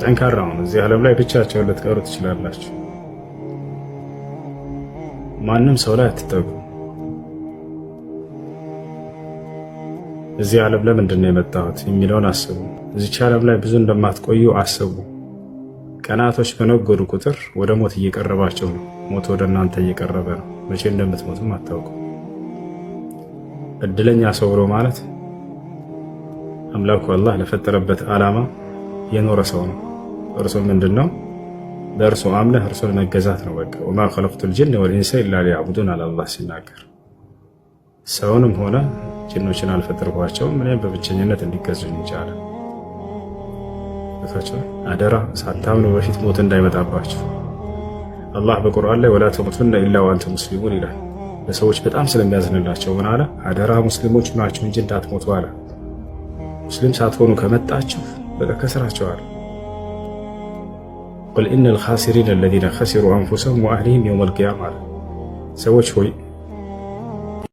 ጠንካራ ሁኑ። እዚህ ዓለም ላይ ብቻቸውን ልትቀሩ ትችላላችሁ። ማንም ሰው ላይ አትጠጉ። እዚህ ዓለም ለምንድን ነው የመጣሁት የሚለውን አስቡ። እዚች ዓለም ላይ ብዙ እንደማትቆዩ አስቡ። ቀናቶች በነጎዱ ቁጥር ወደ ሞት እየቀረባቸው ነው። ሞት ወደ እናንተ እየቀረበ ነው። መቼ እንደምትሞቱም አታውቁ። እድለኛ ሰው ብሎ ማለት አምላኩ አላህ ለፈጠረበት ዓላማ የኖረ ሰው ነው። እርሱ ምንድን ነው? በእርሱ አምነህ እርሱን መገዛት ነው። በቃ ወማ ኸለቅቱል ጅነ ወልኢንሰ ኢላ ሊያዕቡዱን አለ አላህ ሲናገር። ሰውንም ሆነ ጅኖችን አልፈጠርኳቸውም እኔም በብቸኝነት እንዲገዙኝ ይቻላል። አደራ ሳታምኑ በፊት ሞት እንዳይመጣባችሁ። አላህ በቁርአን ላይ ወላ ተሙቱነ ኢላ ወአንቱም ሙስሊሙን ይላል። ለሰዎች በጣም ስለሚያዝንላቸው ምን አለ? አደራ ሙስሊሞች ናችሁ እንጂ እንዳትሞቱ አለ። ሙስሊም ሳትሆኑ ከመጣችሁ በቃ ከስራችኋል። ቁል ኢነል ኻሲሪነ አለዚነ ኸሲሩ አንፉሰሁም ወአህሊሂም የውመል ቂያማ አለ። ሰዎች ሆይ